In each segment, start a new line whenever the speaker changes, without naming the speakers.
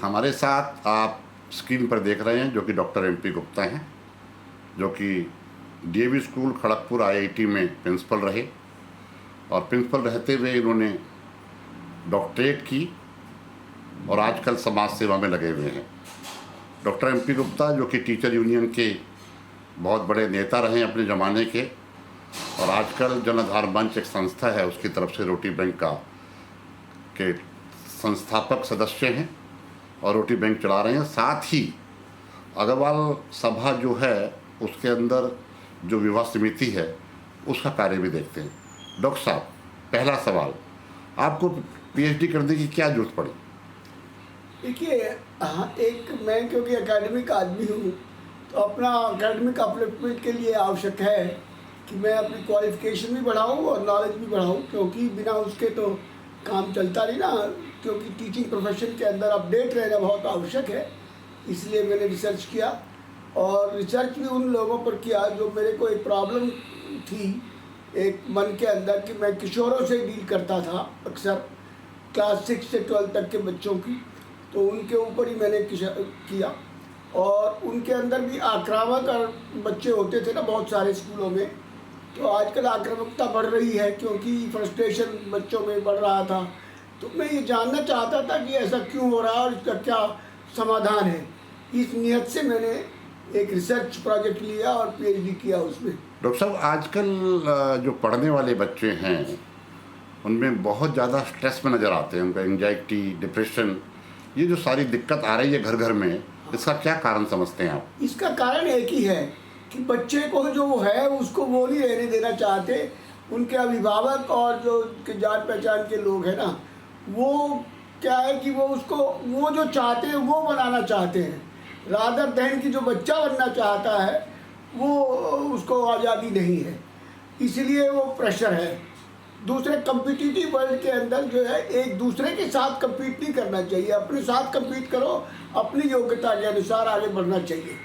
हमारे साथ आप स्क्रीन पर देख रहे हैं जो कि डॉक्टर MP गुप्ता हैं, जो कि DAV स्कूल खड़गपुर IIT में प्रिंसिपल रहे और प्रिंसिपल रहते हुए इन्होंने डॉक्टरेट की और आजकल समाज सेवा में लगे हुए हैं। डॉक्टर MP गुप्ता जो कि टीचर यूनियन के बहुत बड़े नेता रहे हैं अपने ज़माने के, और आजकल जन आधार मंच एक संस्था है उसकी तरफ से रोटी बैंक के संस्थापक सदस्य हैं और रोटी बैंक चला रहे हैं। साथ ही अग्रवाल सभा जो है उसके अंदर जो विवाह समिति है उसका कार्य भी देखते हैं। डॉक्टर साहब, पहला सवाल, आपको PhD करने की क्या जरूरत पड़ी?
देखिए, एक मैं क्योंकि एकेडमिक आदमी हूँ तो अपना एकेडमिक अपलिफ्टमेंट के लिए आवश्यक है कि मैं अपनी क्वालिफिकेशन भी बढ़ाऊँ और नॉलेज भी बढ़ाऊँ, क्योंकि बिना उसके तो काम चलता नहीं ना। क्योंकि टीचिंग प्रोफेशन के अंदर अपडेट रहना बहुत आवश्यक है। इसलिए मैंने रिसर्च किया और रिसर्च भी उन लोगों पर किया जो मेरे को एक प्रॉब्लम थी एक मन के अंदर कि मैं किशोरों से डील करता था अक्सर, क्लास 6 से 12 तक के बच्चों की, तो उनके ऊपर ही मैंने किया। और उनके अंदर भी आक्रामक बच्चे होते थे ना बहुत सारे स्कूलों में, तो आजकल आक्रामकता बढ़ रही है क्योंकि फ्रस्ट्रेशन बच्चों में बढ़ रहा था। तो मैं ये जानना चाहता था कि ऐसा क्यों हो रहा है और इसका क्या समाधान है। इस नियत से मैंने एक रिसर्च प्रोजेक्ट लिया और PhD किया उसमें।
डॉक्टर साहब, आजकल जो पढ़ने वाले बच्चे हैं उनमें बहुत ज़्यादा स्ट्रेस में नज़र आते हैं, उनका एंजाइटी, डिप्रेशन, ये जो सारी दिक्कत आ रही है घर घर में, इसका क्या कारण समझते हैं आप?
इसका कारण एक ही है कि बच्चे को जो है उसको वो नहीं रहने देना चाहते। उनके अभिभावक और जो जान पहचान के लोग हैं ना, वो क्या है कि वो उसको वो जो चाहते हैं वो बनाना चाहते हैं, रादर दैन कि जो बच्चा बनना चाहता है वो उसको आज़ादी नहीं है, इसलिए वो प्रेशर है। दूसरे कम्पिटिटिव वर्ल्ड के अंदर जो है एक दूसरे के साथ कम्पीट नहीं करना चाहिए, अपने साथ कम्पीट करो, अपनी योग्यता के अनुसार आगे बढ़ना चाहिए।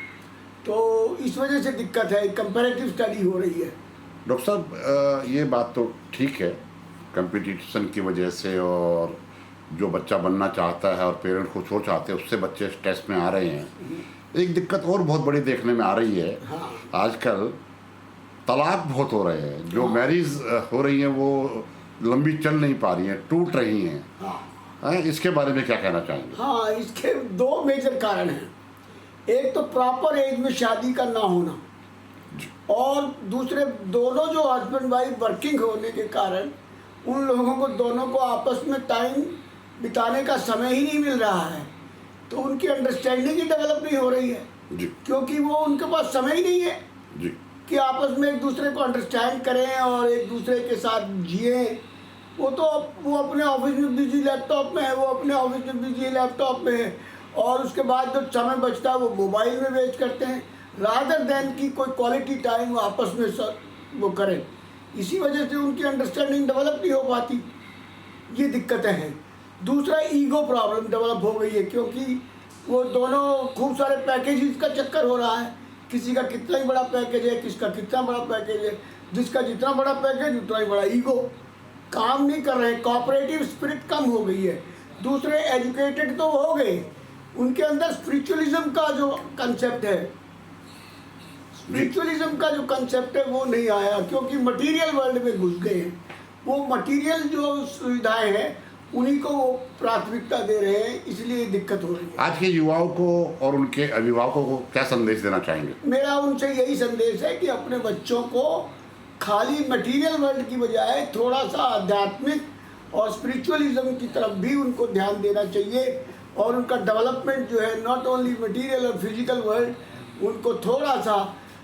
तो इस वजह से दिक्कत है, कंपैरेटिव स्टडी हो रही है।
डॉक्टर साहब, ये बात तो ठीक है, कंपटीशन की वजह से और जो बच्चा बनना चाहता है और पेरेंट खुद वो चाहते हैं उससे बच्चे स्ट्रेस में आ रहे हैं। एक दिक्कत और बहुत बड़ी देखने में आ रही है, आजकल तलाक बहुत हो रहे हैं, जो मैरिज हो रही हैं वो लंबी चल नहीं पा रही हैं, टूट रही हैं। इसके बारे में क्या कहना चाहेंगे?
हाँ, इसके 2 मेजर कारण हैं। एक तो प्रॉपर एज में शादी का ना होना, और दूसरे दोनों जो हस्बैंड वाइफ वर्किंग होने के कारण उन लोगों को दोनों को आपस में टाइम बिताने का समय ही नहीं मिल रहा है, तो उनकी अंडरस्टैंडिंग ही डेवलप नहीं हो रही है
जी।
क्योंकि वो उनके पास समय ही नहीं है
जी
कि आपस में एक दूसरे को अंडरस्टैंड करें और एक दूसरे के साथ जिए। वो अपने ऑफिस में बिजी लैपटॉप में है, वो अपने ऑफिस में बिजी लैपटॉप में है, और उसके बाद जो समय बचता है वो मोबाइल में वेस्ट करते हैं, रादर देन की कोई क्वालिटी टाइम आपस में वो करें। इसी वजह से उनकी अंडरस्टैंडिंग डेवलप नहीं हो पाती, ये दिक्कतें हैं। दूसरा, ईगो प्रॉब्लम डेवलप हो गई है क्योंकि वो दोनों खूब सारे पैकेजेस का चक्कर हो रहा है, किसी का कितना ही बड़ा पैकेज है, किसका कितना बड़ा पैकेज है, जिसका जितना बड़ा पैकेज उतना ही बड़ा ईगो। काम नहीं कर रहे, कोऑपरेटिव स्पिरिट कम हो गई है। दूसरे, एजुकेटेड तो हो गए, उनके अंदर स्पिरिचुअलिज्म का जो कंसेप्ट है, स्पिरिचुअलिज्म का जो कंसेप्ट है वो नहीं आया क्योंकि मटेरियल वर्ल्ड में घुस गए हैं। वो मटेरियल जो सुविधाएं हैं उन्हीं को वो प्राथमिकता दे रहे हैं, इसलिए दिक्कत हो रही है।
आज के युवाओं को और उनके अभिभावकों को क्या संदेश देना चाहेंगे?
मेरा उनसे यही संदेश है कि अपने बच्चों को खाली मटेरियल वर्ल्ड की बजाय थोड़ा सा आध्यात्मिक और स्पिरिचुअलिज्म की तरफ भी उनको ध्यान देना चाहिए, और उनका डेवलपमेंट जो है नॉट ओनली मटेरियल और फिजिकल वर्ल्ड, उनको थोड़ा सा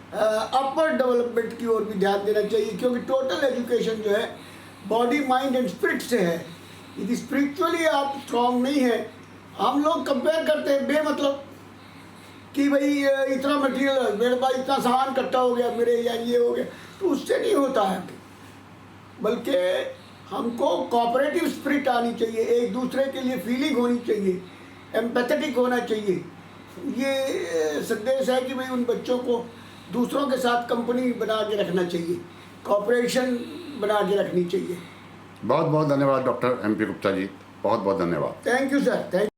अपर डेवलपमेंट की ओर भी ध्यान देना चाहिए, क्योंकि टोटल एजुकेशन जो है बॉडी, माइंड एंड स्पिरिट से है। यदि स्पिरिचुअली आप स्ट्रॉन्ग नहीं है, हम लोग कंपेयर करते हैं बेमतलब कि भाई इतना मटेरियल मेरे पास, इतना सामान इकट्ठा हो गया मेरे, या ये हो गया, तो उससे नहीं होता है। बल्कि हमको कोऑपरेटिव स्पिरिट आनी चाहिए, एक दूसरे के लिए फीलिंग होनी चाहिए, एम्पैथेटिक होना चाहिए। ये संदेश है कि भाई उन बच्चों को दूसरों के साथ कंपनी बना के रखना चाहिए, कोऑपरेशन बना के रखनी चाहिए।
बहुत बहुत धन्यवाद डॉक्टर MP गुप्ता जी, बहुत बहुत धन्यवाद।
Thank you sir, thank